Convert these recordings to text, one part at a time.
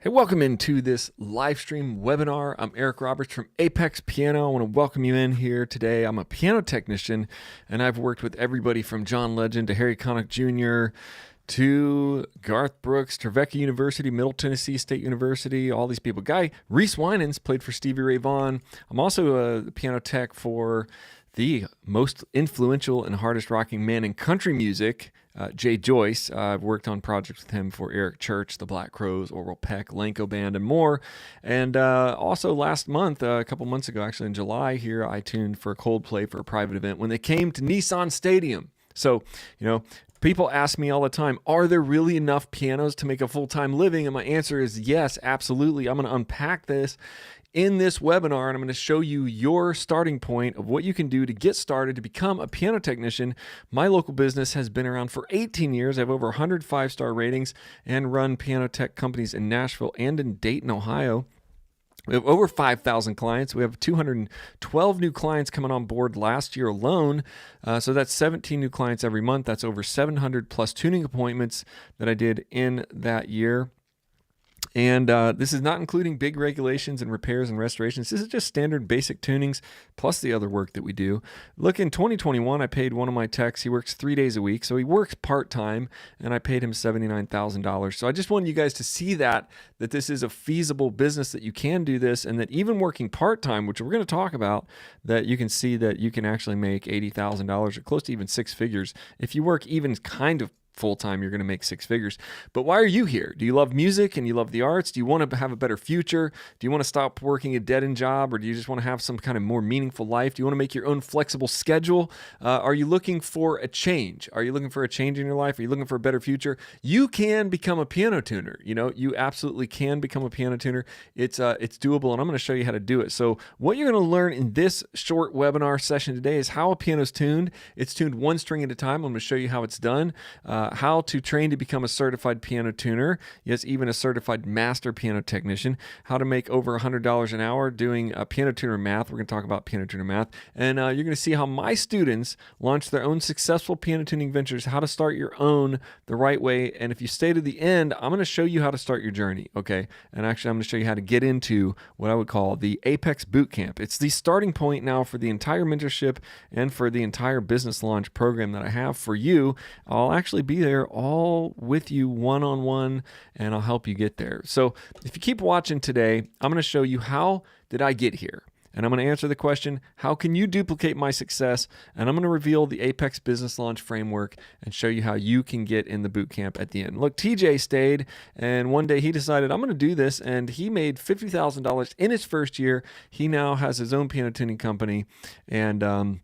Hey, welcome into this live stream webinar. I'm Eric Roberts from Apex Piano. I want to welcome you in here today. I'm a piano technician, and I've worked with everybody from John Legend to Harry Connick Jr. to Garth Brooks, Trevecca University, Middle Tennessee State University, all these people. Reese Winans played for Stevie Ray Vaughan. I'm also a piano tech for the most influential and hardest rocking man in country music, Jay Joyce. I've worked on projects with him for Eric Church, the Black Crowes, Orville Peck, Lanco Band, and more. And also last month, a couple months ago, actually in July here, I tuned for Coldplay for a private event when they came to Nissan Stadium. So, people ask me all the time, are there really enough pianos to make a full-time living? And my answer is yes, absolutely. I'm going to unpack this in this webinar, and I'm going to show you your starting point of what you can do to get started to become a piano technician. My local business has been around for 18 years. I have over 100 5-star ratings and run piano tech companies in Nashville and in Dayton, Ohio. We have over 5,000 clients. We have 212 new clients coming on board last year alone. So that's 17 new clients every month. That's over 700 plus tuning appointments that I did in that year. And this is not including big regulations and repairs and restorations. This is just standard basic tunings plus the other work that we do. Look, in 2021, I paid one of my techs. He works 3 days a week, so he works part-time, and I paid him $79,000. So I just wanted you guys to see that this is a feasible business, that you can do this, and that even working part-time, which we're going to talk about, that you can see that you can actually make $80,000 or close to even six figures. If you work even kind of full-time, you're going to make six figures. But why are you here? Do you love music and you love the arts? Do you want to have a better future? Do you want to stop working a dead-end job, or do you just want to have some kind of more meaningful life? Do you want to make your own flexible schedule? Are you looking for a change? Are you looking for a change in your life? Are you looking for a better future? You can become a piano tuner. You absolutely can become a piano tuner. It's doable, and I'm going to show you how to do it. So what you're going to learn in this short webinar session today is how a piano is tuned. It's tuned one string at a time. I'm going to show you how it's done. How to train to become a certified piano tuner, yes, even a certified master piano technician, how to make over $100 an hour doing piano tuner math. We're going to talk about piano tuner math, and you're going to see how my students launch their own successful piano tuning ventures, how to start your own the right way. And if you stay to the end, I'm going to show you how to start your journey, okay? And actually, I'm going to show you how to get into what I would call the Apex Bootcamp. It's the starting point now for the entire mentorship and for the entire business launch program that I have for you. I'll actually be there all with you one-on-one, and I'll help you get there. So if you keep watching today, I'm going to show you how did I get here? And I'm going to answer the question, how can you duplicate my success? And I'm going to reveal the Apex Business Launch Framework and show you how you can get in the boot camp at the end. Look, TJ stayed, and one day he decided, I'm going to do this, and he made $50,000 in his first year. He now has his own piano tuning company, and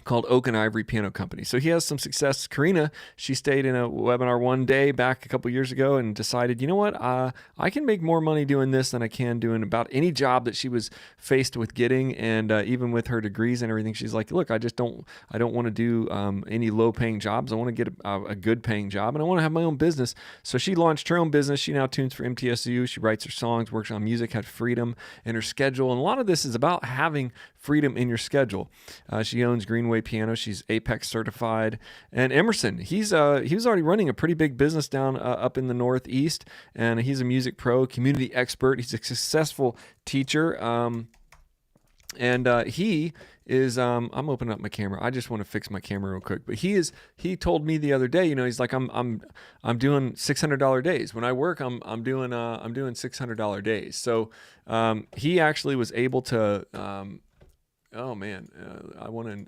called Oak and Ivory Piano Company. So he has some success. Karina, she stayed in a webinar one day back a couple years ago and decided, you know what, I can make more money doing this than I can doing about any job that she was faced with getting. And even with her degrees and everything, she's like, look, I don't want to do any low paying jobs. I want to get a good paying job, and I want to have my own business. So she launched her own business. She now tunes for MTSU. She writes her songs, works on music, had freedom in her schedule. And a lot of this is about having freedom in your schedule. She owns Greenway Piano. She's Apex certified. And Emerson, he was already running a pretty big business down up in the Northeast, and he's a music pro, community expert. He's a successful teacher. He is, I'm opening up my camera. I just want to fix my camera real quick. But he told me the other day, he's like, I'm doing $600 days. When I work, I'm doing $600 days. So, he actually was able to, oh man,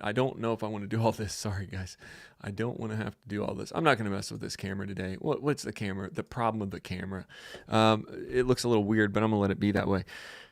I don't know if I want to do all this. Sorry guys. I don't want to have to do all this. I'm not going to mess with this camera today. What's the camera? The problem with the camera. It looks a little weird, but I'm gonna let it be that way.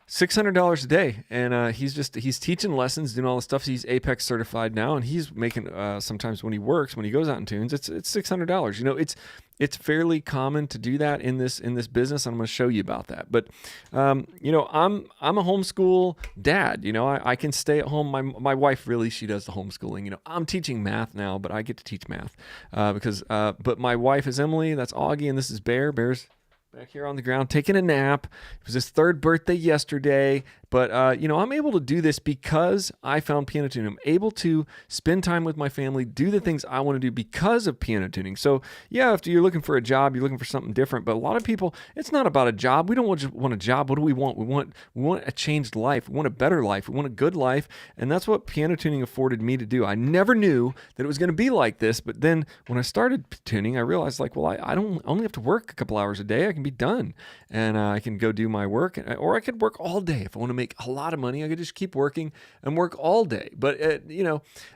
$600 a day, and he's teaching lessons, doing all the stuff. He's Apex certified now, and he's making sometimes when he goes out and tunes, it's $600. It's fairly common to do that in this business. And I'm going to show you about that. But I'm a homeschool dad. I can stay at home. My wife really, she does the homeschooling. I'm teaching math now, but I get to teach math but my wife is Emily. That's Augie, and this is Bear. Bear's back here on the ground taking a nap. It was his third birthday yesterday. But, I'm able to do this because I found piano tuning. I'm able to spend time with my family, do the things I want to do because of piano tuning. So, yeah, if you're looking for a job, you're looking for something different. But a lot of people, it's not about a job. We don't just want a job. What do we want? We want a changed life. We want a better life. We want a good life. And that's what piano tuning afforded me to do. I never knew that it was going to be like this. But then when I started tuning, I realized I don't only have to work a couple hours a day. I can be done and I can go do my work, or I could work all day. If I want to make a lot of money, I could just keep working and work all day. But,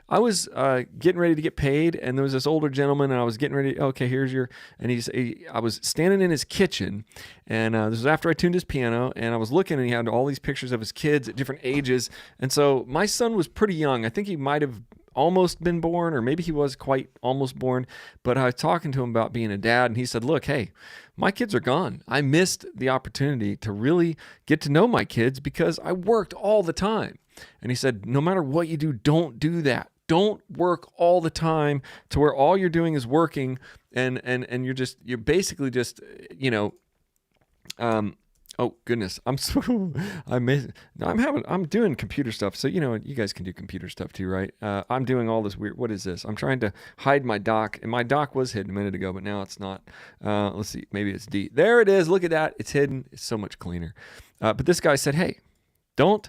I was getting ready to get paid, and there was this older gentleman, and I was getting ready. Okay, here's your, and I was standing in his kitchen, and this was after I tuned his piano, and I was looking, and he had all these pictures of his kids at different ages. And so my son was pretty young. I think he might have almost been born, or maybe he was quite almost born, but I was talking to him about being a dad, and he said, look, hey, my kids are gone. I missed the opportunity to really get to know my kids because I worked all the time. And he said, no matter what you do, don't do that. Don't work all the time to where all you're doing is working and you're basically just, oh goodness, I'm doing computer stuff. So, you guys can do computer stuff too, right? I'm doing all this weird, what is this? I'm trying to hide my dock, and my dock was hidden a minute ago, but now it's not. Let's see, maybe it's D. There it is. Look at that. It's hidden. It's so much cleaner. But this guy said, hey, don't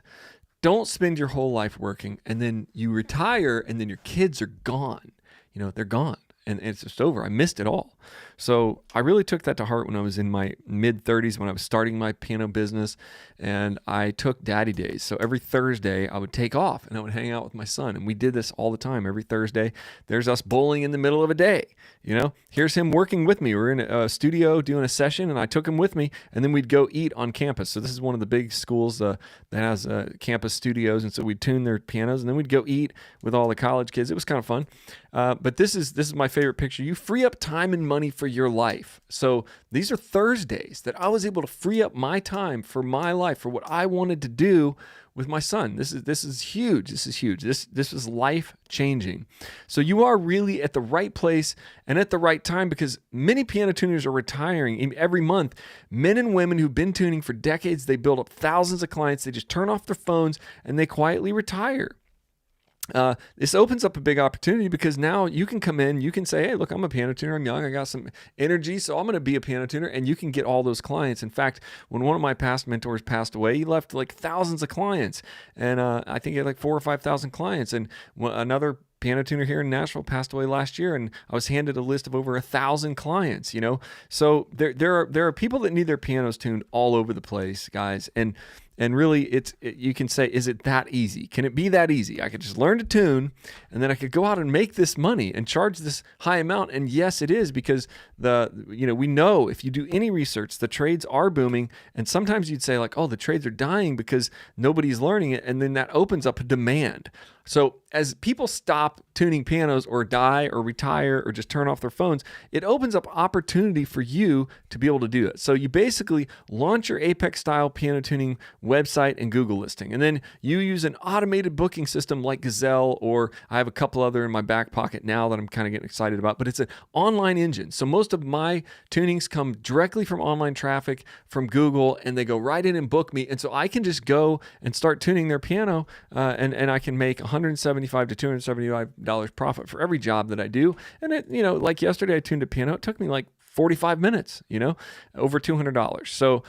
spend your whole life working and then you retire and then your kids are gone. They're gone. And it's just over. I missed it all. So I really took that to heart when I was in my mid-30s, when I was starting my piano business, and I took daddy days. So every Thursday I would take off and I would hang out with my son. And we did this all the time. Every Thursday, there's us bowling in the middle of a day. Here's him working with me. We're in a studio doing a session, and I took him with me, and then we'd go eat on campus. So this is one of the big schools that has campus studios. And so we'd tune their pianos, and then we'd go eat with all the college kids. It was kind of fun. But this is my favorite picture. You free up time and money for your life. So these are Thursdays that I was able to free up my time for my life, for what I wanted to do with my son. This is huge. This is huge. This is life changing. So you are really at the right place and at the right time, because many piano tuners are retiring every month. Men and women who've been tuning for decades, they build up thousands of clients. They just turn off their phones and they quietly retire. This opens up a big opportunity, because now you can come in, you can say, hey, look, I'm a piano tuner. I'm young. I got some energy, so I'm going to be a piano tuner. And you can get all those clients. In fact, when one of my past mentors passed away, he left like thousands of clients. And I think he had like 4,000 or 5,000 clients. And another piano tuner here in Nashville passed away last year, and I was handed a list of over 1,000 clients, So there are people that need their pianos tuned all over the place, guys. And really, you can say, is it that easy? Can it be that easy? I could just learn to tune, and then I could go out and make this money and charge this high amount. And yes, it is, because we know, if you do any research, the trades are booming. And sometimes you'd say like, oh, the trades are dying because nobody's learning it. And then that opens up a demand. So as people stop tuning pianos, or die, or retire, or just turn off their phones, it opens up opportunity for you to be able to do it. So you basically launch your Apex style piano tuning website and Google listing, and then you use an automated booking system like Gazelle, or I have a couple other in my back pocket now that I'm kind of getting excited about, but it's an online engine. So most of my tunings come directly from online traffic from Google, and they go right in and book me. And so I can just go and start tuning their piano, and I can make $175 to $275 profit for every job that I do. And like yesterday, I tuned a piano. It took me like 45 minutes, over $200. So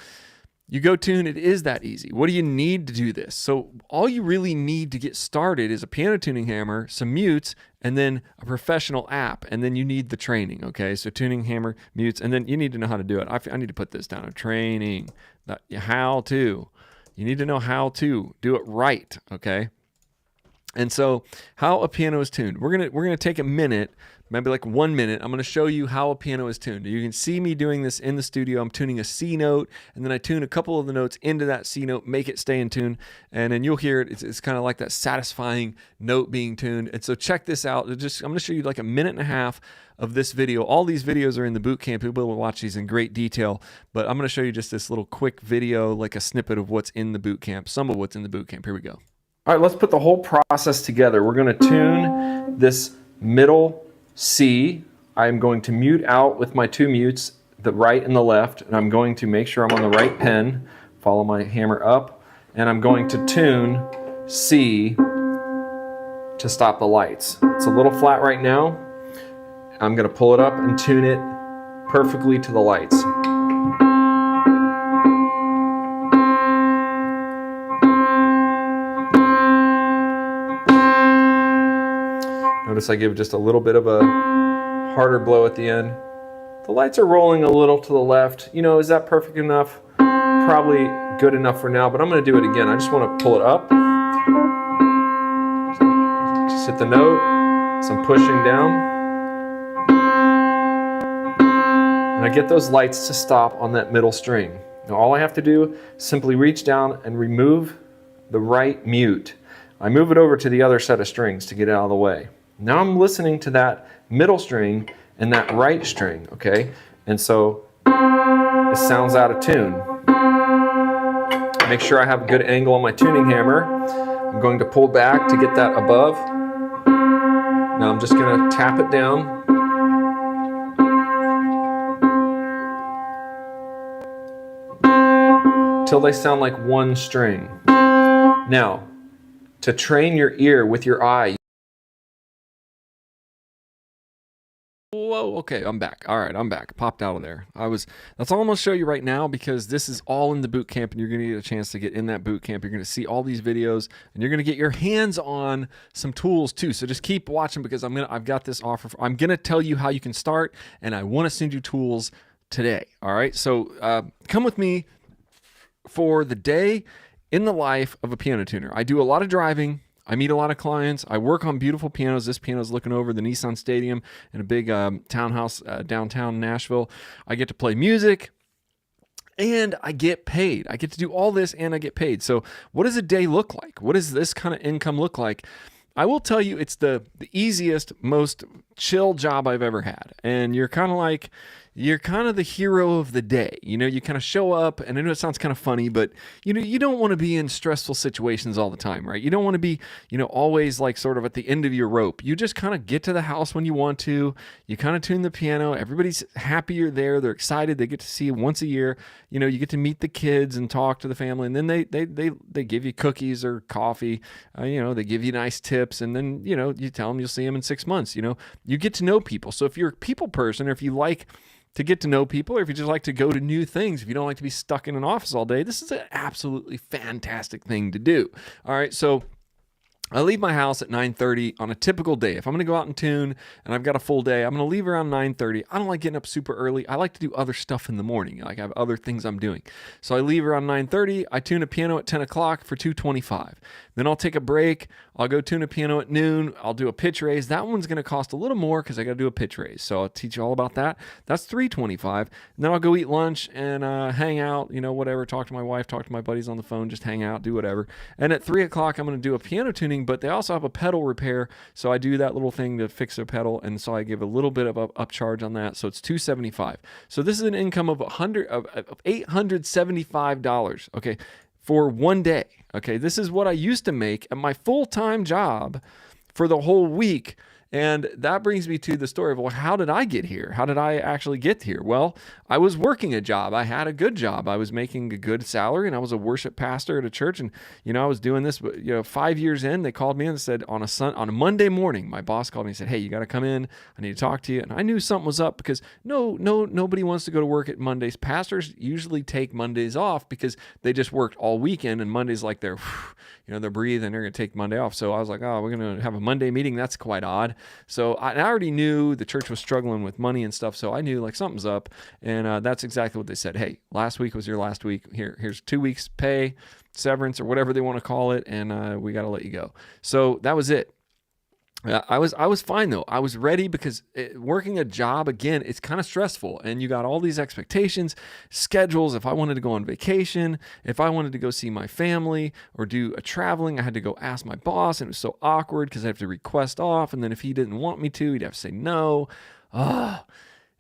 you go tune. It is that easy. What do you need to do this? So all you really need to get started is a piano tuning hammer, some mutes, and then a professional app. And then you need the training. Okay. So tuning hammer, mutes, and then you need to know how to do it. I need to put this down. Training, how to. You need to know how to do it right. Okay. And so how a piano is tuned. We're gonna take a minute, maybe like 1 minute. I'm gonna show you how a piano is tuned. You can see me doing this in the studio. I'm tuning a C note, and then I tune a couple of the notes into that C note, make it stay in tune, and then you'll hear it. It's kind of like that satisfying note being tuned. And so check this out. I'm gonna show you like a minute and a half of this video. All these videos are in the boot camp. You'll be able to watch these in great detail, but I'm gonna show you just this little quick video, like a snippet of what's in the boot camp, some of what's in the boot camp. Here we go. All right, let's put the whole process together. We're going to tune this middle C. I'm going to mute out with my two mutes, the right and the left, and I'm going to make sure I'm on the right pen, follow my hammer up, and I'm going to tune C to stop the lights. It's a little flat right now. I'm going to pull it up and tune it perfectly to the lights. Notice I give just a little bit of a harder blow at the end. The lights are rolling a little to the left. You know, is that perfect enough? Probably good enough for now, but I'm going to do it again. I just want to pull it up. Just hit the note as I'm pushing down. And I get those lights to stop on that middle string. Now all I have to do is simply reach down and remove the right mute. I move it over to the other set of strings to get it out of the way. Now I'm listening to that middle string and that right string, okay? And so it sounds out of tune. Make sure I have a good angle on my tuning hammer. I'm going to pull back to get that above. Now I'm just going to tap it down. Till they sound like one string. Now, to train your ear with your eye. Whoa, okay, I'm back. All right, I'm back. Popped out of there. That's all I'm going to show you right now, because this is all in the boot camp, and you're going to get a chance to get in that boot camp. You're going to see all these videos, and you're going to get your hands on some tools too. So just keep watching, because I've got this offer. I'm going to tell you how you can start, and I want to send you tools today. All right, so come with me for the day in the life of a piano tuner. I do a lot of driving. I meet a lot of clients. I work on beautiful pianos. This piano is looking over the Nissan Stadium in a big townhouse downtown Nashville. I get to play music, and I get paid. I get to do all this, and I get paid. So what does a day look like? What does this kind of income look like? I will tell you, it's the easiest, most chill job I've ever had. And you're kind of the hero of the day. You know, you kind of show up, and I know it sounds kind of funny, but you don't want to be in stressful situations all the time, right? You don't want to be, always like sort of at the end of your rope. You just kind of get to the house when you want to. You kind of tune the piano. Everybody's happy you're there. They're excited. They get to see you once a year. You get to meet the kids and talk to the family, and then they give you cookies or coffee. They give you nice tips, and then you tell them you'll see them in 6 months. You get to know people. So if you're a people person, or if you like to get to know people, or if you just like to go to new things, if you don't like to be stuck in an office all day, this is an absolutely fantastic thing to do. All right, so I leave my house at 9:30 on a typical day. If I'm going to go out and tune and I've got a full day, I'm going to leave around 9:30. I don't like getting up super early. I like to do other stuff in the morning. Like I have other things I'm doing. So I leave around 9:30. I tune a piano at 10 o'clock for $225. Then I'll take a break. I'll go tune a piano at noon. I'll do a pitch raise. That one's going to cost a little more because I got to do a pitch raise. So I'll teach you all about that. That's $325. And then I'll go eat lunch and hang out, whatever, talk to my wife, talk to my buddies on the phone, just hang out, do whatever. And at 3 o'clock, I'm going to do a piano tuning, but they also have a pedal repair. So I do that little thing to fix a pedal. And so I give a little bit of an upcharge on that. So it's $275. So this is an income of $875. Okay. For one day. Okay, this is what I used to make at my full-time job for the whole week. And that brings me to the story of, well, how did I get here? How did I actually get here? Well, I was working a job. I had a good job. I was making a good salary, and I was a worship pastor at a church. And, I was doing this, 5 years in, they called me and said on a Monday morning, my boss called me and said, hey, you got to come in. I need to talk to you. And I knew something was up, because nobody wants to go to work at Mondays. Pastors usually take Mondays off because they just worked all weekend, and Monday's like they're breathing, they're going to take Monday off. So I was like, oh, we're going to have a Monday meeting. That's quite odd. So I already knew the church was struggling with money and stuff. So I knew like something's up. And that's exactly what they said. Hey, last week was your last week. Here's 2 weeks pay, severance, or whatever they want to call it. And we got to let you go. So that was it. I was fine though. I was ready, because working a job, again, it's kind of stressful, and you got all these expectations, schedules. If I wanted to go on vacation, if I wanted to go see my family or do a traveling, I had to go ask my boss, and it was so awkward because I have to request off. And then if he didn't want me to, he'd have to say no.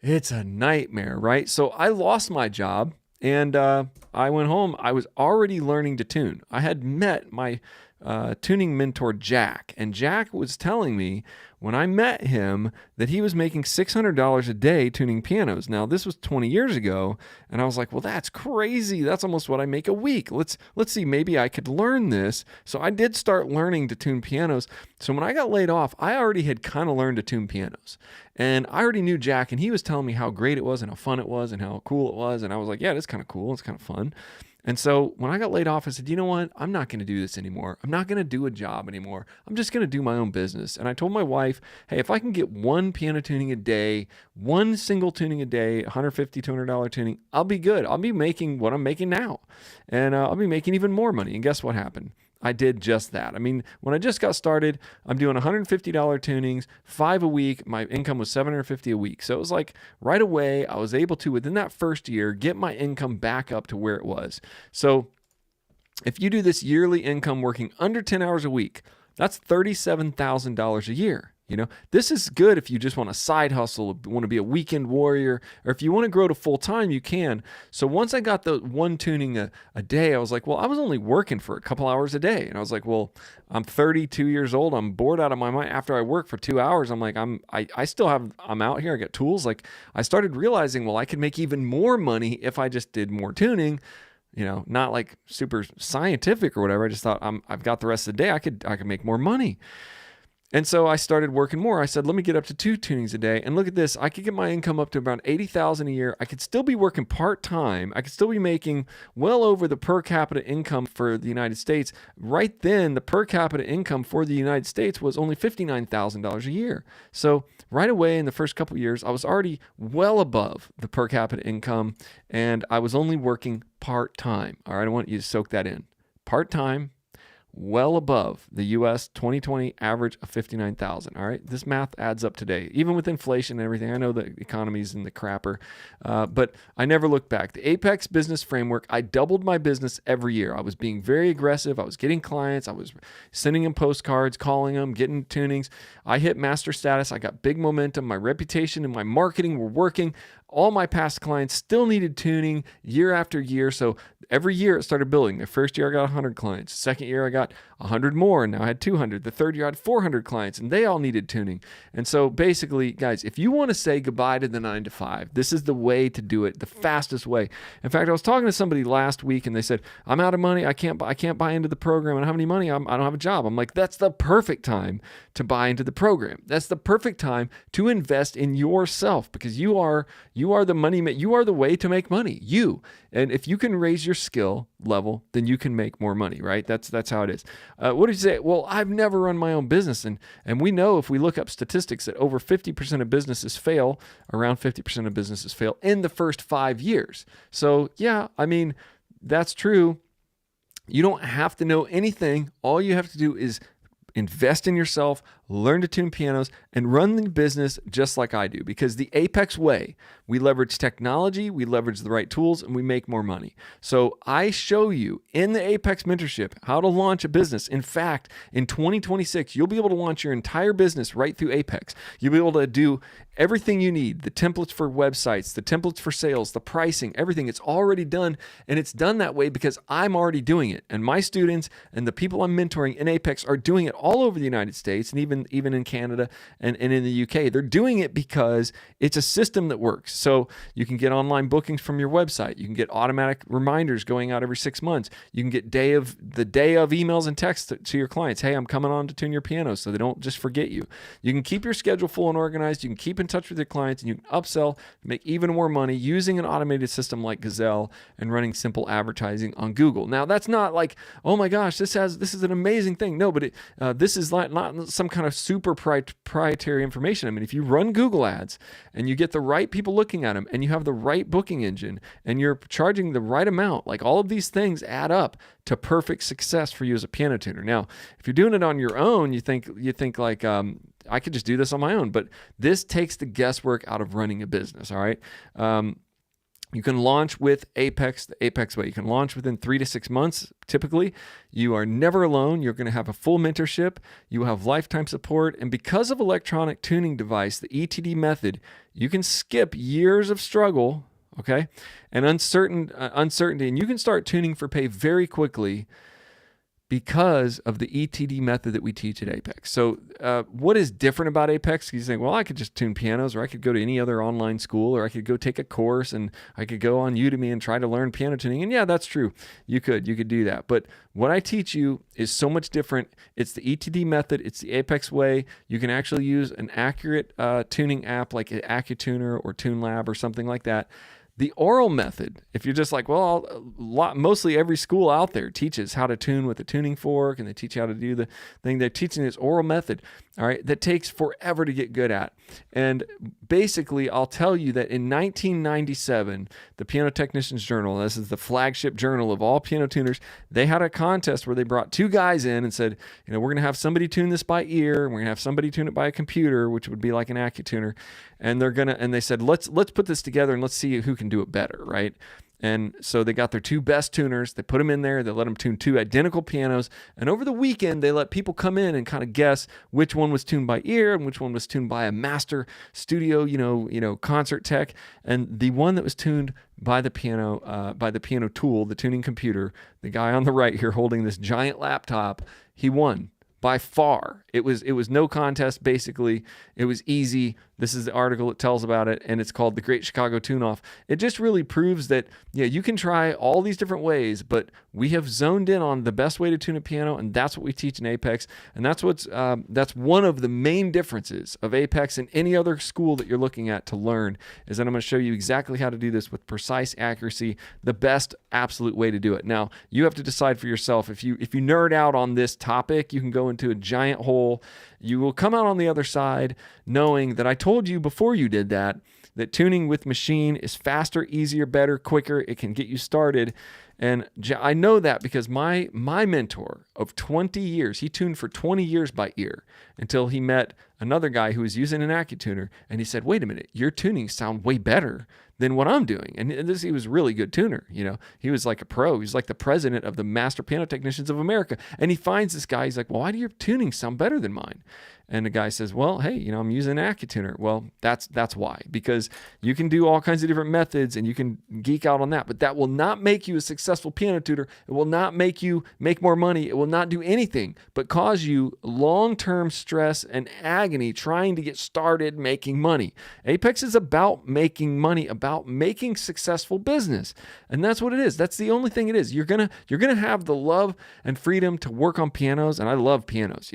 It's a nightmare, right? So I lost my job, and I went home. I was already learning to tune. I had met my tuning mentor, Jack, and Jack was telling me, when I met him that he was making $600 a day tuning pianos. Now, this was 20 years ago, and I was like, well, that's crazy. That's almost what I make a week. Let's see, maybe I could learn this. So I did start learning to tune pianos. So when I got laid off, I already had kind of learned to tune pianos. And I already knew Jack, and he was telling me how great it was and how fun it was and how cool it was. And I was like, yeah, it's kind of cool. It's kind of fun. And so when I got laid off, I said, you know what? I'm not going to do this anymore. I'm not going to do a job anymore. I'm just going to do my own business. And I told my wife, hey, if I can get one piano tuning a day, one single tuning a day, $150, $200 tuning, I'll be good. I'll be making what I'm making now. And I'll be making even more money. And guess what happened? I did just that. I mean, when I just got started, I'm doing $150 tunings, 5 a week. My income was $750 a week. So it was like right away, I was able to, within that first year, get my income back up to where it was. So if you do this yearly income working under 10 hours a week, that's $37,000 a year. You know, this is good if you just want a side hustle, want to be a weekend warrior, or if you want to grow to full time, you can. So once I got the one tuning a day, I was like, well, I was only working for a couple hours a day. And I was like, well, I'm 32 years old. I'm bored out of my mind. After I work for 2 hours, I'm like, I'm out here. I got tools. Like I started realizing, well, I could make even more money if I just did more tuning. You know, not like super scientific or whatever. I just thought I've got the rest of the day. I could make more money. And so I started working more. I said, let me get up to 2 tunings a day. And look at this. I could get my income up to about $80,000 a year. I could still be working part-time. I could still be making well over the per capita income for the United States. Right then, the per capita income for the United States was only $59,000 a year. So right away in the first couple of years, I was already well above the per capita income, and I was only working part-time. All right, I want you to soak that in. Part-time, well above the U.S. 2020 average of 59,000. All right, this math adds up today, even with inflation and everything. I know the economy's in the crapper, but I never looked back. The Apex Business Framework, I doubled my business every year. I was being very aggressive. I was getting clients. I was sending them postcards, calling them, getting tunings. I hit master status. I got big momentum. My reputation and my marketing were working. All my past clients still needed tuning year after year. So every year it started building. The first year I got 100 clients. Second year I got 100 more, and now I had 200. The third year I had 400 clients, and they all needed tuning. And so basically, guys, if you want to say goodbye to the 9 to 5, this is the way to do it, the fastest way. In fact, I was talking to somebody last week, and they said, I'm out of money. I can't buy into the program. I don't have any money. I don't have a job. I'm like, that's the perfect time to buy into the program. That's the perfect time to invest in yourself, because you are the money, you are the way to make money. And if you can raise your skill level, then you can make more money, right? That's how it is. What did you say? Well, I've never run my own business. And we know, if we look up statistics, that over 50% of businesses fail, around 50% of businesses fail in the first 5 years. So yeah, I mean, that's true. You don't have to know anything. All you have to do is invest in yourself, learn to tune pianos, and run the business just like I do. Because the Apex way, we leverage technology, we leverage the right tools, and we make more money. So I show you in the Apex mentorship how to launch a business. In fact, in 2026, you'll be able to launch your entire business right through Apex. You'll be able to do everything you need, the templates for websites, the templates for sales, the pricing, everything. It's already done, and it's done that way because I'm already doing it. And my students and the people I'm mentoring in Apex are doing it all over the United States, and even in Canada and in the UK. They're doing it because it's a system that works. So you can get online bookings from your website. You can get automatic reminders going out every 6 months. You can get the day of emails and texts to your clients. Hey, I'm coming on to tune your piano, so they don't just forget you. You can keep your schedule full and organized. You can keep in touch with your clients, and you can upsell, make even more money using an automated system like Gazelle and running simple advertising on Google. Now, that's not like, oh my gosh, this is an amazing thing. No, but this is not some kind of super proprietary information. I mean, if you run Google ads and you get the right people looking at them, and you have the right booking engine, and you're charging the right amount, like all of these things add up to perfect success for you as a piano tuner. Now, if you're doing it on your own, you think like, I could just do this on my own, but this takes the guesswork out of running a business. All right. You can launch with Apex, the Apex way. You can launch within 3 to 6 months. Typically, you are never alone. You're going to have a full mentorship. You will have lifetime support. And because of electronic tuning device, the ETD method, you can skip years of struggle, okay, and uncertainty, and you can start tuning for pay very quickly because of the ETD method that we teach at Apex. So what is different about Apex? You think, well, I could just tune pianos, or I could go to any other online school, or I could go take a course, and I could go on Udemy and try to learn piano tuning. And yeah, that's true. You could do that. But what I teach you is so much different. It's the ETD method. It's the Apex way. You can actually use an accurate tuning app like AccuTuner or TuneLab or something like that. The oral method, if you're just like, well, mostly every school out there teaches how to tune with a tuning fork, and they teach how to do the thing. They're teaching this oral method, all right, that takes forever to get good at. And basically, I'll tell you that in 1997, the Piano Technician's Journal, this is the flagship journal of all piano tuners, they had a contest where they brought two guys in and said, we're going to have somebody tune this by ear, and we're going to have somebody tune it by a computer, which would be like an AccuTuner. And they said, let's put this together and let's see who can do it better, right? And so they got their two best tuners. They put them in there. They let them tune two identical pianos. And over the weekend, they let people come in and kind of guess which one was tuned by ear and which one was tuned by a master studio, concert tech. And the one that was tuned by the piano tool, the tuning computer, the guy on the right here holding this giant laptop, he won. By far. It was no contest, basically. It was easy. This is the article that tells about it, and it's called The Great Chicago Tune-Off. It just really proves that, you can try all these different ways, but we have zoned in on the best way to tune a piano, and that's what we teach in Apex. And that's one of the main differences of Apex and any other school that you're looking at to learn, is that I'm going to show you exactly how to do this with precise accuracy, the best absolute way to do it. Now, you have to decide for yourself. If you nerd out on this topic, you can go into a giant hole. You will come out on the other side knowing that I told you before you did that tuning with machine is faster, easier, better, quicker. It can get you started. And I know that because my mentor of 20 years, he tuned for 20 years by ear until he met another guy who was using an AccuTuner. And he said, wait a minute, your tunings sound way better than what I'm doing. And he was a really good tuner. He was like a pro. He was like the president of the Master Piano Technicians of America. And he finds this guy. He's like, well, why do your tunings sound better than mine? And the guy says, well, hey, I'm using an AccuTuner. Well, that's why, because you can do all kinds of different methods and you can geek out on that, but that will not make you a successful piano tutor. It will not make you make more money. It will not do anything but cause you long-term stress and agony trying to get started making money. Apex is about making money, about making successful business. And that's what it is. That's the only thing it is. You're going to have the love and freedom to work on pianos. And I love pianos.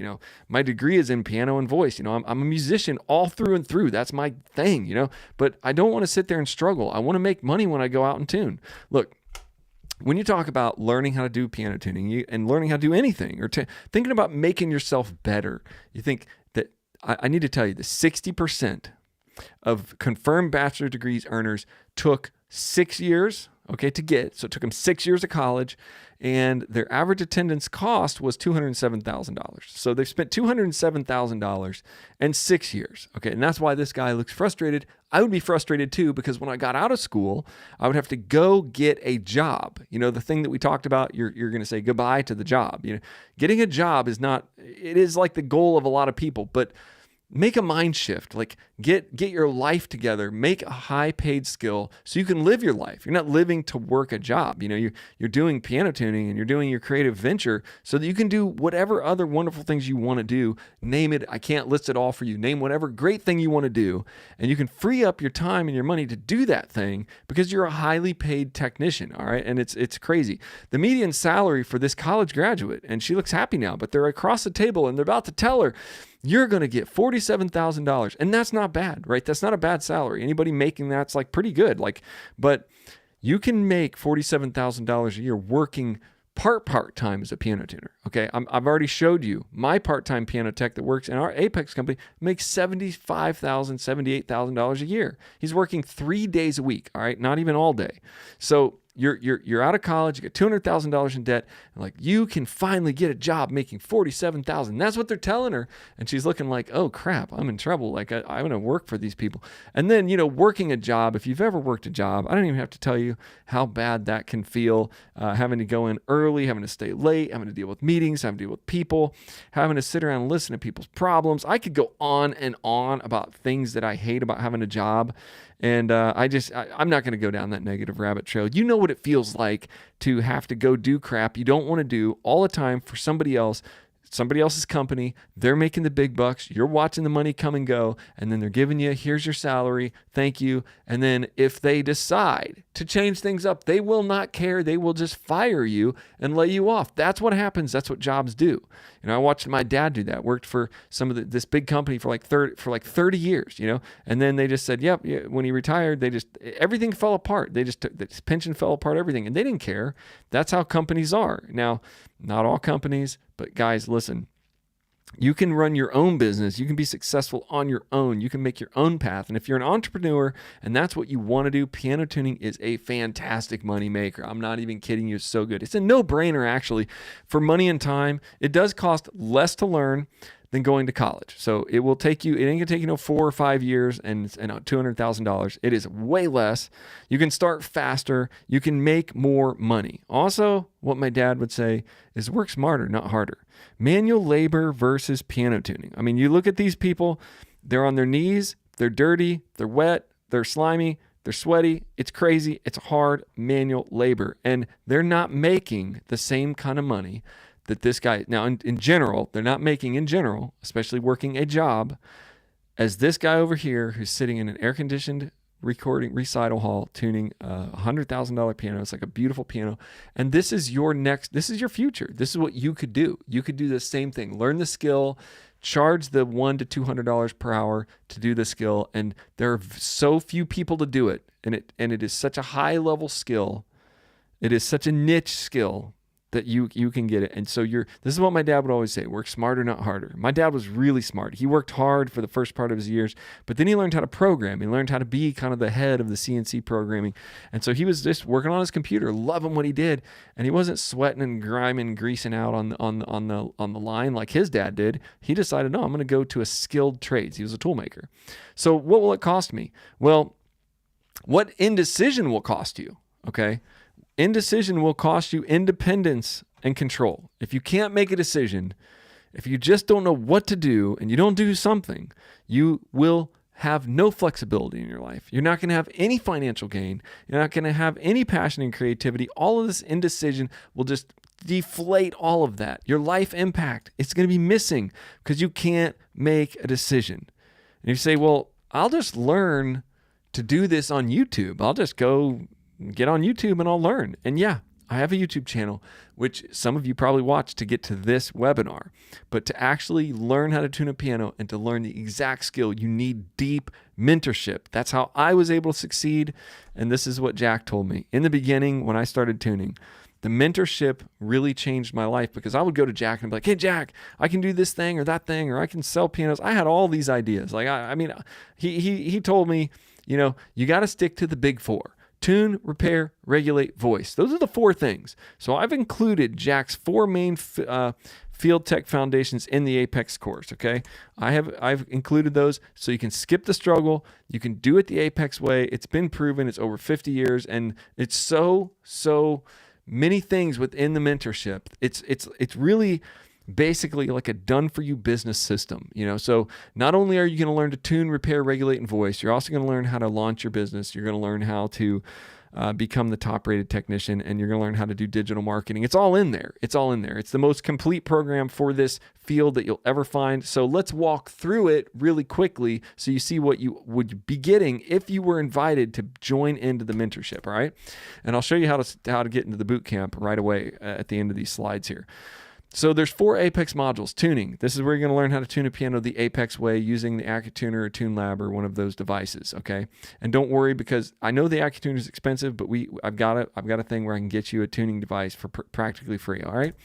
My degree is in piano and voice. I'm a musician all through and through. That's my thing, but I don't want to sit there and struggle. I want to make money when I go out and tune. Look, when you talk about learning how to do piano tuning and learning how to do anything, or thinking about making yourself better, you think that I need to tell you that 60% of confirmed bachelor degrees earners took 6 years, to get. So it took them 6 years of college, and their average attendance cost was $207,000. So they've spent $207,000 in 6 years. And that's why this guy looks frustrated. I would be frustrated too, because when I got out of school, I would have to go get a job. The thing that we talked about, you're going to say goodbye to the job. Getting a job it is like the goal of a lot of people, but make a mind shift. Like get your life together, make a high paid skill so you can live your life. You're not living to work a job. You're doing piano tuning and you're doing your creative venture so that you can do whatever other wonderful things you want to do. Name it. I can't list it all for you. Name whatever great thing you want to do, and you can free up your time and your money to do that thing because you're a highly paid technician. All right. And it's crazy. The median salary for this college graduate, and she looks happy now, but they're across the table and they're about to tell her, you're going to get $47,000. And that's not bad, right? That's not a bad salary. Anybody making that's like pretty good. But you can make $47,000 a year working part-time as a piano tuner. I've already showed you my part-time piano tech that works in our Apex company makes $75,000, $78,000 a year. He's working 3 days a week. All right. Not even all day. So you're out of college, you get $200,000 in debt, and you can finally get a job making $47,000. That's what they're telling her, and she's looking like, oh crap, I'm in trouble. I'm going to work for these people. And then working a job. If you've ever worked a job, I don't even have to tell you how bad that can feel. Having to go in early, having to stay late, having to deal with meetings, having to deal with people, having to sit around and listen to people's problems. I could go on and on about things that I hate about having a job. And I'm not going to go down that negative rabbit trail. You know what what it feels like to have to go do crap you don't want to do all the time for somebody else's company. They're making the big bucks. You're watching the money come and go, and then they're giving you, here's your salary, thank you. And then if they decide to change things up, they will not care. They will just fire you and lay you off. That's what happens. That's what jobs do. I watched my dad do that. Worked for this big company for like 30 years, and then they just said, yep. When he retired, everything fell apart. They just took this pension fell apart, everything, and they didn't care. That's how companies are. Now, not all companies, but guys, listen, you can run your own business. You can be successful on your own. You can make your own path. And if you're an entrepreneur and that's what you want to do, piano tuning is a fantastic money maker. I'm not even kidding you. It's so good. It's a no-brainer, actually, for money and time. It does cost less to learn than going to college. So it ain't gonna take you 4 or 5 years and $200,000. It is way less. You can start faster. You can make more money. Also, what my dad would say is work smarter, not harder. Manual labor versus piano tuning. I mean, you look at these people, they're on their knees, they're dirty, they're wet, they're slimy, they're sweaty. It's crazy. It's hard manual labor. And they're not making the same kind of money that this guy, now in general, they're not making in general, especially working a job, as this guy over here who's sitting in an air-conditioned recital hall tuning a $100,000 piano. It's like a beautiful piano. And this is your future. This is what you could do. You could do the same thing. Learn the skill, charge the $100 to $200 per hour to do the skill. And there are so few people to do it. And it is such a high level skill. It is such a niche skill that you can get it. And so this is what my dad would always say, work smarter, not harder. My dad was really smart. He worked hard for the first part of his years, but then he learned how to program. He learned how to be kind of the head of the CNC programming. And so he was just working on his computer, loving what he did. And he wasn't sweating and grinding, greasing out on the line like his dad did. He decided, no, I'm going to go to a skilled trades. He was a tool maker. So what will it cost me? Well, what indecision will cost you? Okay. Indecision will cost you independence and control. If you can't make a decision, if you just don't know what to do and you don't do something, you will have no flexibility in your life. You're not going to have any financial gain. You're not going to have any passion and creativity. All of this indecision will just deflate all of that. Your life impact, it's going to be missing because you can't make a decision. And you say, well, I'll just learn to do this on YouTube. I'll just go get on YouTube and I'll learn. And yeah, I have a YouTube channel, which some of you probably watch to get to this webinar. But to actually learn how to tune a piano and to learn the exact skill, you need deep mentorship. That's how I was able to succeed. And this is what Jack told me. In the beginning, when I started tuning, the mentorship really changed my life because I would go to Jack and be like, hey, Jack, I can do this thing or that thing, or I can sell pianos. I had all these ideas. Like, I mean, he told me, you got to stick to the big four. Tune, repair, regulate, voice. Those are the 4 things. So I've included Jack's 4 main field tech foundations in the Apex course, okay? I've included those so you can skip the struggle. You can do it the Apex way. It's been proven. It's over 50 years, and it's so many things within the mentorship. It's really basically like a done-for-you business system, So not only are you going to learn to tune, repair, regulate, and voice, you're also going to learn how to launch your business. You're going to learn how to become the top-rated technician, and you're going to learn how to do digital marketing. It's all in there. It's the most complete program for this field that you'll ever find. So let's walk through it really quickly so you see what you would be getting if you were invited to join into the mentorship, all right? And I'll show you how to get into the boot camp right away at the end of these slides here. So there's 4 Apex modules. Tuning. This is where you're going to learn how to tune a piano the Apex way using the AccuTuner or TuneLab or one of those devices, okay? And don't worry, because I know the AccuTuner is expensive, but I've got a thing where I can get you a tuning device for practically free, all right?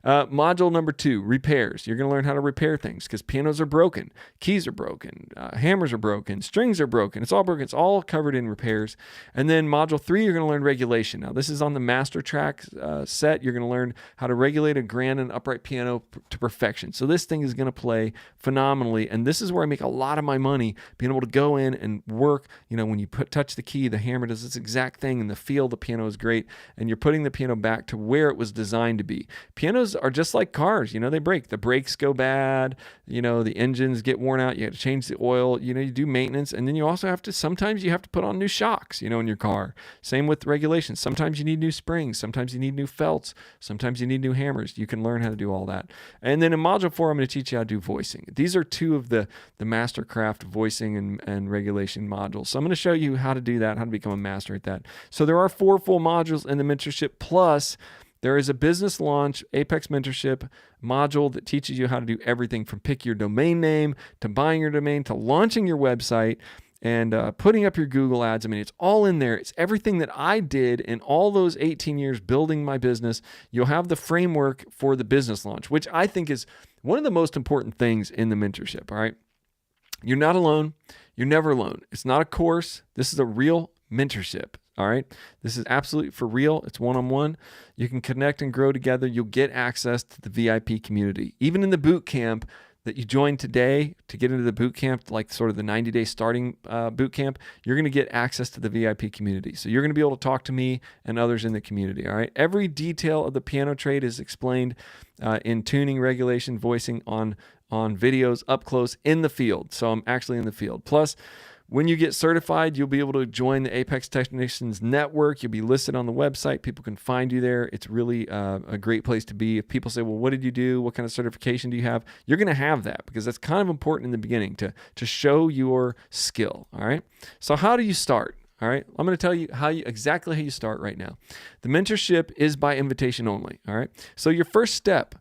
Module number 2, repairs. You're going to learn how to repair things because pianos are broken, keys are broken, hammers are broken, strings are broken. It's all broken. It's all covered in repairs. And then module 3, you're going to learn regulation. Now, this is on the master track set. You're going to learn how to regulate a grand and upright piano to perfection. So this thing is going to play phenomenally. And this is where I make a lot of my money, being able to go in and work. When you touch the key, the hammer does this exact thing, and the feel of the piano is great. And you're putting the piano back to where it was designed to be. Pianos are just like cars. They break. The brakes go bad. The engines get worn out. You have to change the oil. You do maintenance. And then you also sometimes you have to put on new shocks, in your car. Same with regulations. Sometimes you need new springs. Sometimes you need new felts. Sometimes you need new hammers. You can learn how to do all that. And then in Module 4, I'm going to teach you how to do voicing. These are two of the Mastercraft voicing and regulation modules. So I'm going to show you how to do that, how to become a master at that. So there are 4 full modules in the mentorship, plus there is a business launch Apex mentorship module that teaches you how to do everything from pick your domain name to buying your domain to launching your website and putting up your Google ads. I mean, it's all in there. It's everything that I did in all those 18 years building my business. You'll have the framework for the business launch, which I think is one of the most important things in the mentorship, all right? You're not alone. You're never alone. It's not a course. This is a real mentorship, all right? This is absolutely for real. It's one-on-one. You can connect and grow together. You'll get access to the VIP community. Even in the boot camp that you joined today to get into the boot camp, like sort of the 90-day starting boot camp, you're going to get access to the VIP community. So you're going to be able to talk to me and others in the community, all right? Every detail of the piano trade is explained in tuning, regulation, voicing on videos up close in the field. So I'm actually in the field. Plus, when you get certified, you'll be able to join the Apex Technicians Network. You'll be listed on the website. People can find you there. It's really a great place to be. If people say, well, what did you do? What kind of certification do you have? You're going to have that because that's kind of important in the beginning to show your skill, all right? So how do you start? All right, I'm going to tell you exactly how you start right now. The mentorship is by invitation only, all right? So your first step,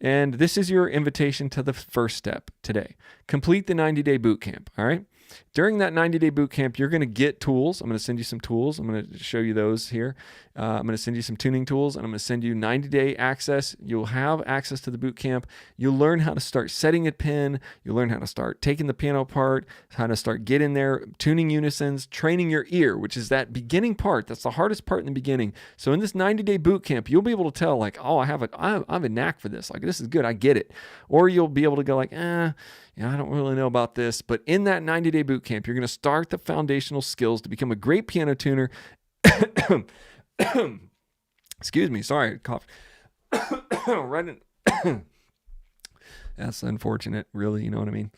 and this is your invitation to the first step today, complete the 90-day boot camp, all right? During that 90-day boot camp, you're going to get tools. I'm going to send you some tools. I'm going to show you those here. I'm going to send you some tuning tools, and I'm going to send you 90-day access. You'll have access to the boot camp. You'll learn how to start setting a pin. You'll learn how to start taking the piano apart, how to start getting there, tuning unisons, training your ear, which is that beginning part. That's the hardest part in the beginning. So in this 90-day boot camp, you'll be able to tell, like, oh, I have a knack for this. Like, this is good. I get it. Or you'll be able to go like, I don't really know about this. But in that 90-day boot camp, you're going to start the foundational skills to become a great piano tuner. Excuse me. Sorry, I coughed. Right in. That's unfortunate, really. You know what I mean?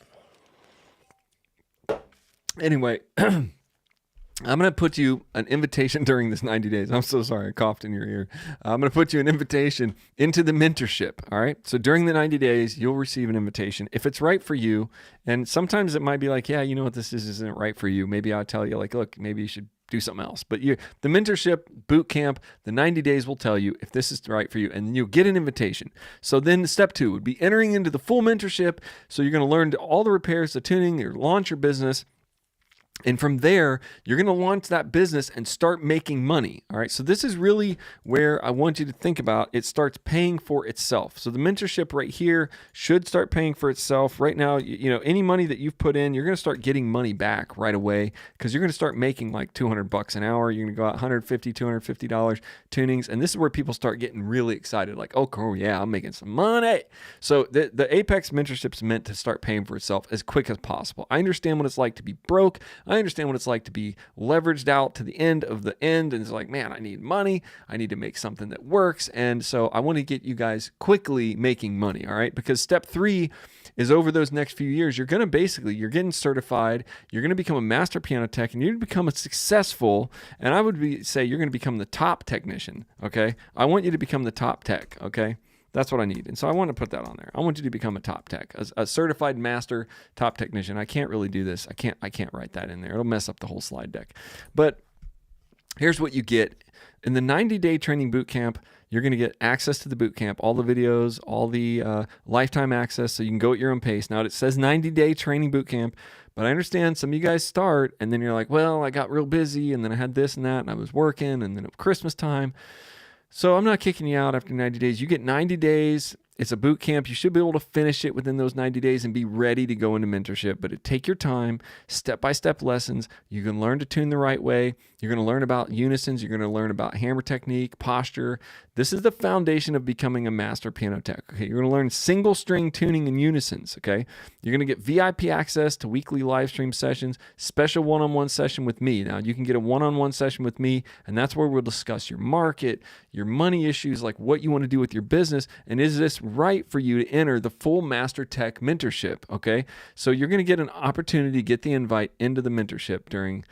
Anyway, I'm going to put you an invitation during this 90 days. I'm so sorry. I coughed in your ear. I'm going to put you an invitation into the mentorship. All right. So during the 90 days, you'll receive an invitation if it's right for you. And sometimes it might be like, yeah, you know what, this isn't right for you. Maybe I'll tell you like, look, maybe you should do something else. But the mentorship boot camp, the 90 days will tell you if this is right for you, and then you'll get an invitation. So then step 2 would be entering into the full mentorship. So you're going to learn all the repairs, the tuning, you launch your business. And from there, you're going to launch that business and start making money. All right. So this is really where I want you to think about. It starts paying for itself. So the mentorship right here should start paying for itself. Right now, any money that you've put in, you're going to start getting money back right away because you're going to start making like $200 an hour. You're going to go out $150, $250 tunings. And this is where people start getting really excited. Like, oh, cool. Yeah, I'm making some money. So the Apex mentorship is meant to start paying for itself as quick as possible. I understand what it's like to be broke. I understand what it's like to be leveraged out to the end of the end. And it's like, man, I need money. I need to make something that works. And so I want to get you guys quickly making money. All right. Because step 3 is over those next few years, you're getting certified. You're going to become a master piano tech and you're going to become a successful. And I would say you're going to become the top technician. Okay. I want you to become the top tech. Okay. That's what I need. And so I want to put that on there. I want you to become a top tech, a certified master top technician. I can't really do this. I can't write that in there. It'll mess up the whole slide deck. But here's what you get. In the 90-day training boot camp, you're going to get access to the boot camp, all the videos, all the lifetime access, so you can go at your own pace. Now, it says 90-day training boot camp, but I understand some of you guys start, and then you're like, well, I got real busy, and then I had this and that, and I was working, and then it was Christmas time. So I'm not kicking you out after 90 days. You get 90 days, It's a boot camp. You should be able to finish it within those 90 days and be ready to go into mentorship. But take your time, step-by-step lessons. You can learn to tune the right way. You're going to learn about unisons. You're going to learn about hammer technique, posture. This is the foundation of becoming a master piano tech. Okay, you're going to learn single string tuning and unisons. Okay, you're going to get VIP access to weekly live stream sessions, special one-on-one session with me. Now you can get a one-on-one session with me, and that's where we'll discuss your market, your money issues, like what you want to do with your business, and is this right for you to enter the full master tech mentorship. Okay, so you're going to get an opportunity to get the invite into the mentorship during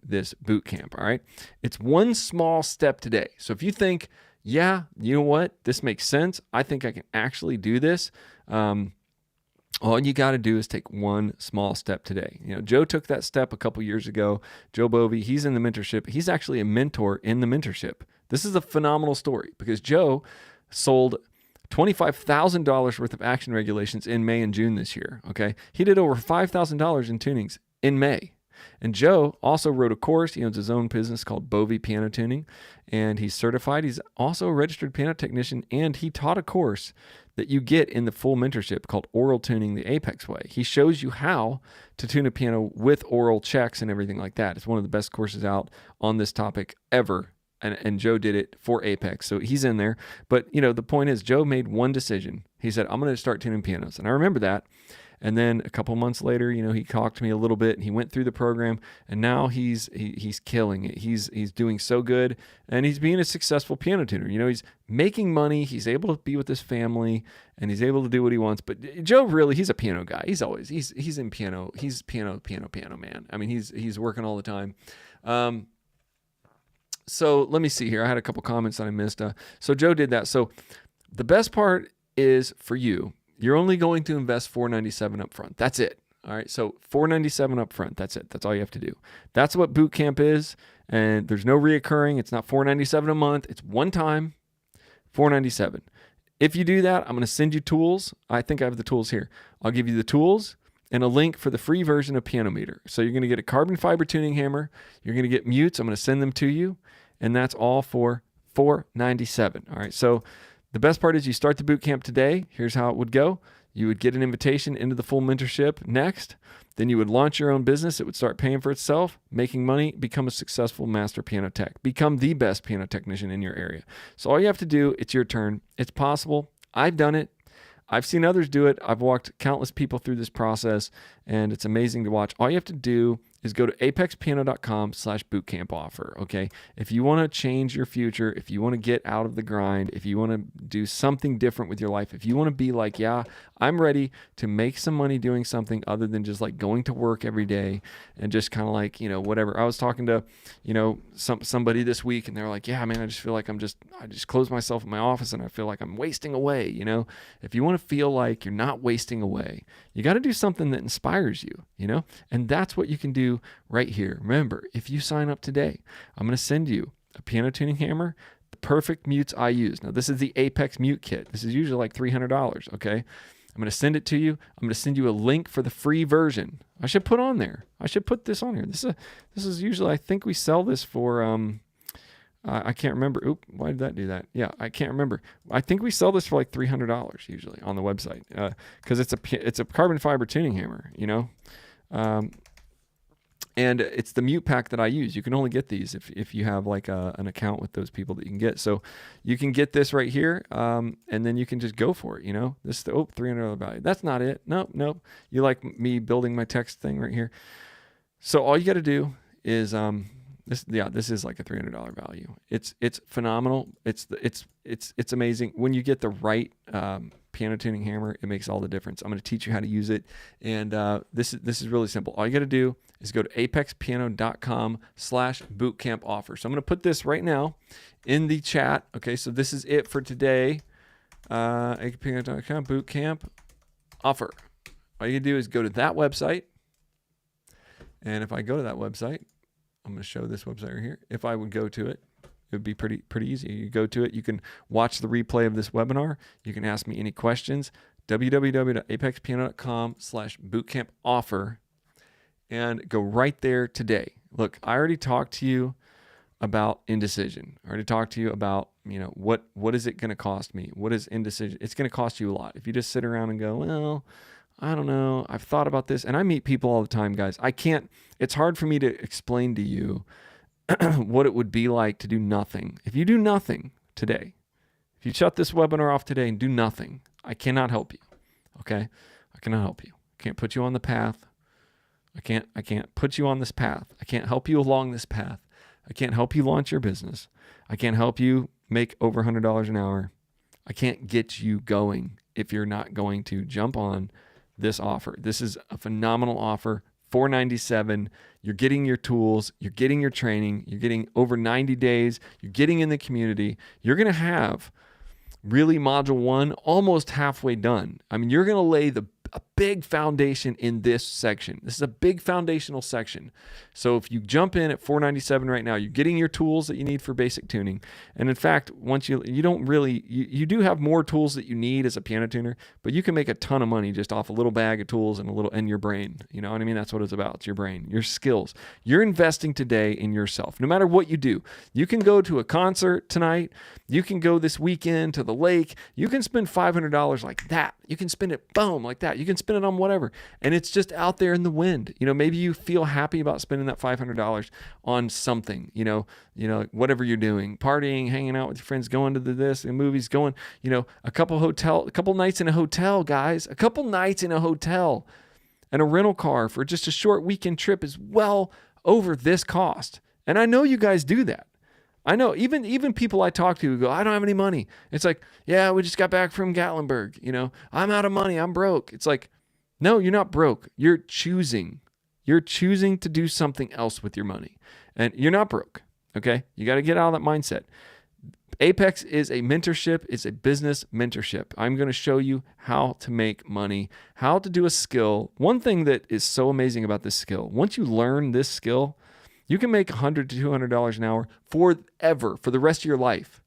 this boot camp. All right, it's one small step today. So if you think, yeah, you know what, this makes sense, I think I can actually do this, all you got to do is take one small step today. You know, Joe took that step a couple years ago. Joe Bovey, he's in the mentorship. He's actually a mentor in the mentorship. This is a phenomenal story because Joe sold $25,000 worth of action regulations in May and June this year. Okay, he did over $5,000 in tunings in May. And Joe also wrote a course. He owns his own business called Bovey Piano Tuning, and he's certified. He's also a registered piano technician, and he taught a course that you get in the full mentorship called Aural Tuning the Apex Way. He shows you how to tune a piano with aural checks and everything like that. It's one of the best courses out on this topic ever. And Joe did it for Apex, so he's in there. But, you know, the point is Joe made one decision. He said, I'm going to start tuning pianos. And I remember that. And then a couple months later, you know, he talked to me a little bit and he went through the program, and now he's killing it. He's doing so good, and he's being a successful piano tuner. You know, he's making money. He's able to be with his family, and he's able to do what he wants. But Joe, really, he's a piano guy. He's in piano. He's piano man. I mean, he's working all the time. So let me see here. I had a couple comments that I missed. So Joe did that. So the best part is for you, you're only going to invest $497 up front. That's it. All right. So $497 up front. That's it. That's all you have to do. That's what boot camp is. And there's no reoccurring. It's not $497 a month. It's one time, $497. If you do that, I'm going to send you tools. I think I have the tools here. I'll give you the tools and a link for the free version of Piano Meter. So you're going to get a carbon fiber tuning hammer. You're going to get mutes. I'm going to send them to you. And that's all for $497. All right. So the best part is you start the boot camp today. Here's how it would go. You would get an invitation into the full mentorship next. Then you would launch your own business. It would start paying for itself, making money, become a successful master piano tech, become the best piano technician in your area. So all you have to do, it's your turn. It's possible. I've done it. I've seen others do it. I've walked countless people through this process, and it's amazing to watch. All you have to do is go to apexpiano.com/bootcamp offer. Okay. If you want to change your future, if you want to get out of the grind, if you want to do something different with your life, if you want to be like, yeah, I'm ready to make some money doing something other than just like going to work every day and just kind of like, you know, whatever. I was talking to, you know, somebody this week, and they're like, yeah, man, I just feel like I just close myself in my office and I feel like I'm wasting away. You know, if you want to feel like you're not wasting away, you got to do something that inspires you, you know, and that's what you can do right here. Remember, if you sign up today, I'm going to send you a piano tuning hammer, the perfect mutes I use. Now, this is the Apex mute kit. This is usually like $300. Okay. I'm going to send it to you. I'm going to send you a link for the free version. I should put on there. I should put this on here. This is usually, I think we sell this for, I can't remember. Oop, why did that do that? Yeah, I can't remember. I think we sell this for like $300 usually on the website because it's a carbon fiber tuning hammer, you know. And it's the mute pack that I use. You can only get these if you have like an account with those people that you can get. So you can get this right here, and then you can just go for it. You know, this is the $300 value. That's not it. Nope. You like me building my text thing right here. So all you got to do is this is like a $300 value. It's phenomenal. It's amazing when you get the right piano tuning hammer. It makes all the difference. I'm going to teach you how to use it, and this is really simple. All you got to do is go to apexpiano.com/bootcamp offer. So I'm going to put this right now in the chat. Okay, so this is it for today. apexpiano.com bootcamp offer. All you do is go to that website, and if I go to that website, I'm going to show this website right here. If I would go to it, it would be pretty easy. You go to it. You can watch the replay of this webinar. You can ask me any questions. www.apexpiano.com/bootcamp offer, and go right there today. Look, I already talked to you about indecision. I already talked to you about, what is it going to cost me? What is indecision? It's going to cost you a lot. If you just sit around and go, well, I don't know, I've thought about this. And I meet people all the time, guys. It's hard for me to explain to you what it would be like to do nothing. If you do nothing today, if you shut this webinar off today and do nothing, I cannot help you. Okay? I cannot help you. I can't put you on the path. I can't put you on this path. I can't help you along this path. I can't help you launch your business. I can't help you make over $100 an hour. I can't get you going if you're not going to jump on this offer. This is a phenomenal offer. $497. You're getting your tools. You're getting your training. You're getting over 90 days. You're getting in the community. You're going to have really module 1 almost halfway done. I mean, you're going to lay a big foundation in this section. This is a big foundational section. So if you jump in at $497 right now, you're getting your tools that you need for basic tuning. And in fact, once you do have more tools that you need as a piano tuner, but you can make a ton of money just off a little bag of tools and your brain. You know what I mean? That's what it's about. It's your brain, your skills. You're investing today in yourself. No matter what you do, you can go to a concert tonight. You can go this weekend to the lake. You can spend $500 like that. You can spend it, boom, like that. You can spend it on whatever. And it's just out there in the wind. Maybe you feel happy about spending that $500 on something, whatever you're doing, partying, hanging out with your friends, going to the movies, going, a couple nights in a hotel, guys, a couple nights in a hotel and a rental car for just a short weekend trip is well over this cost. And I know you guys do that. I know even people I talk to who go, I don't have any money. It's like, yeah, we just got back from Gatlinburg. I'm out of money. I'm broke. It's like, no, you're not broke. You're choosing to do something else with your money, and you're not broke. Okay. You got to get out of that mindset. Apex is a mentorship. It's a business mentorship. I'm going to show you how to make money, how to do a skill. One thing that is so amazing about this skill, once you learn this skill, you can make $100 to $200 an hour forever, for the rest of your life.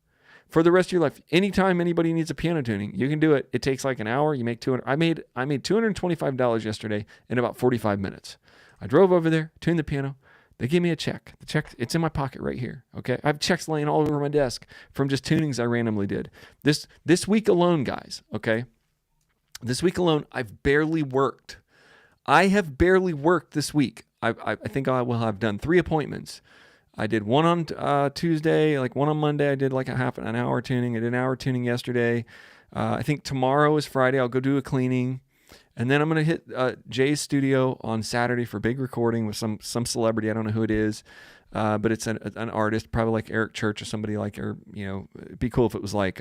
For the rest of your life, anytime anybody needs a piano tuning, you can do it. It takes like an hour. You make $200. I made $225 yesterday in about 45 minutes. I drove over there, tuned the piano. They gave me a check. The check, it's in my pocket right here. Okay, I have checks laying all over my desk from just tunings I randomly did. This week alone, guys. Okay, this week alone, I've barely worked. I have barely worked this week. I think I will have done 3 appointments. I did one on Tuesday, like one on Monday. I did like an hour tuning. I did an hour tuning yesterday. I think tomorrow is Friday. I'll go do a cleaning. And then I'm going to hit Jay's studio on Saturday for a big recording with some celebrity. I don't know who it is, but it's an artist, probably like Eric Church or somebody like, or, it'd be cool if it was like,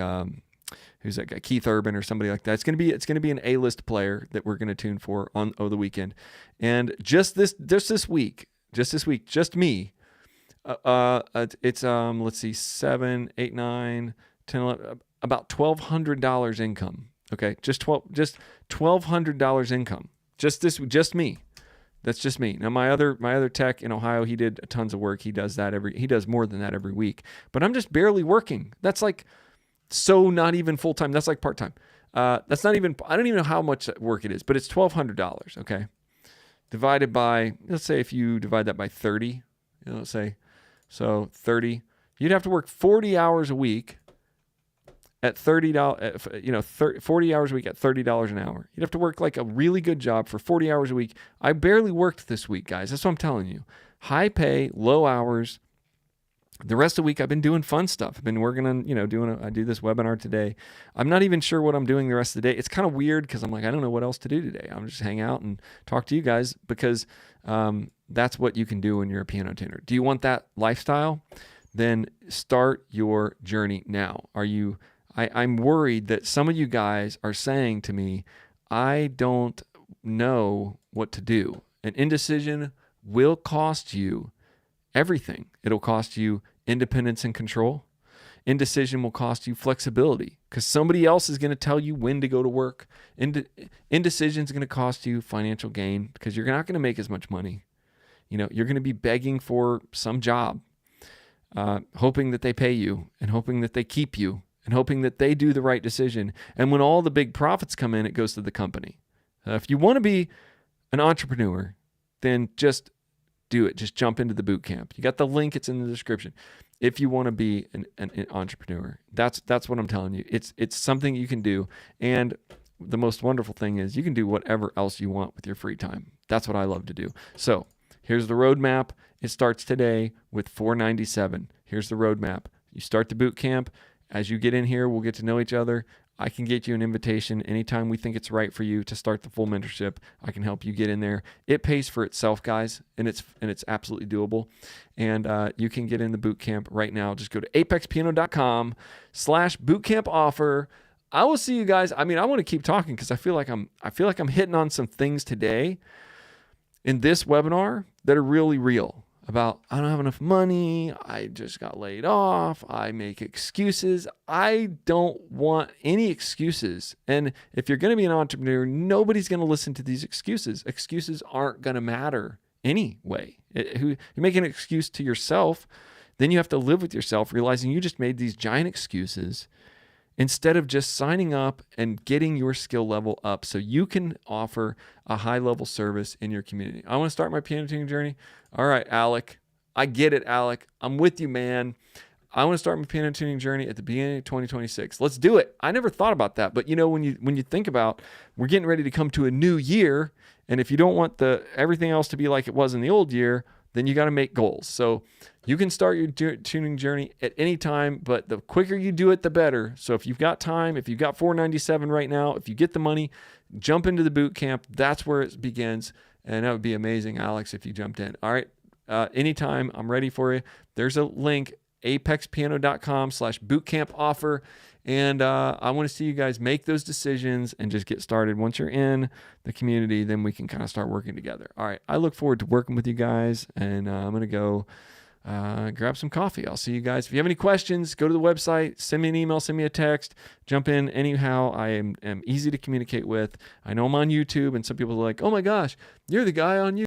who's that guy? Keith Urban or somebody like that. It's going to be an A-list player that we're going to tune for over the weekend. And just this week, just me, it's, let's see, 7, 8, 9, 10, 11, about $1,200 income. Okay. Just $1,200 income. Just me. That's just me. Now my other tech in Ohio, he did tons of work. He does more than that every week, but I'm just barely working. That's like, so not even full-time. That's like part-time. I don't even know how much work it is, but it's $1,200. Okay. Divided by, let's say if you divide that by 30, let's say, so 30, you'd have to work 40 hours a week at $30, 40 hours a week at $30 an hour. You'd have to work like a really good job for 40 hours a week. I barely worked this week, guys. That's what I'm telling you. High pay, low hours. The rest of the week, I've been doing fun stuff. I've been working on, I do this webinar today. I'm not even sure what I'm doing the rest of the day. It's kind of weird because I'm like, I don't know what else to do today. I'm just hang out and talk to you guys because that's what you can do when you're a piano tuner. Do you want that lifestyle? Then start your journey now. I'm worried that some of you guys are saying to me, I don't know what to do. And indecision will cost you everything. It'll cost you independence and control. Indecision will cost you flexibility because somebody else is going to tell you when to go to work. Indecision is going to cost you financial gain because you're not going to make as much money. You're going to be begging for some job, hoping that they pay you and hoping that they keep you and hoping that they do the right decision. And when all the big profits come in, it goes to the company. If you want to be an entrepreneur, then just do it. Just jump into the boot camp. You got the link. It's in the description. If you want to be an entrepreneur, that's what I'm telling you. It's something you can do. And the most wonderful thing is you can do whatever else you want with your free time. That's what I love to do. So here's the roadmap. It starts today with $497. Here's the roadmap. You start the boot camp. As you get in here, we'll get to know each other. I can get you an invitation anytime we think it's right for you to start the full mentorship. I can help you get in there. It pays for itself, guys, and it's absolutely doable. And you can get in the boot camp right now. Just go to apexpiano.com/bootcamp offer. I will see you guys. I mean, I want to keep talking because I feel like I'm hitting on some things today in this webinar that are really real. About, I don't have enough money, I just got laid off, I make excuses. I don't want any excuses. And if you're going to be an entrepreneur, nobody's going to listen to these excuses. Excuses aren't going to matter anyway. You make an excuse to yourself, then you have to live with yourself, realizing you just made these giant excuses instead of just signing up and getting your skill level up so you can offer a high-level service in your community. I want to start my piano tuning journey. All right, Alec. I get it, Alec. I'm with you, man. I want to start my piano tuning journey at the beginning of 2026. Let's do it. I never thought about that. But you know, when you think about we're getting ready to come to a new year, and if you don't want everything else to be like it was in the old year, then you got to make goals. So you can start your tuning journey at any time, but the quicker you do it, the better. So if you've got time, if you've got $497 right now, if you get the money, jump into the boot camp. That's where it begins. And that would be amazing, Alex, if you jumped in. All right. Anytime, I'm ready for you. There's a link, apexpiano.com/bootcamp offer. And I want to see you guys make those decisions and just get started. Once you're in the community, then we can kind of start working together. All right. I look forward to working with you guys, and I'm going to go grab some coffee. I'll see you guys. If you have any questions, go to the website, send me an email, send me a text, jump in anyhow. I am easy to communicate with. I know I'm on YouTube, and some people are like, oh my gosh, you're the guy on YouTube.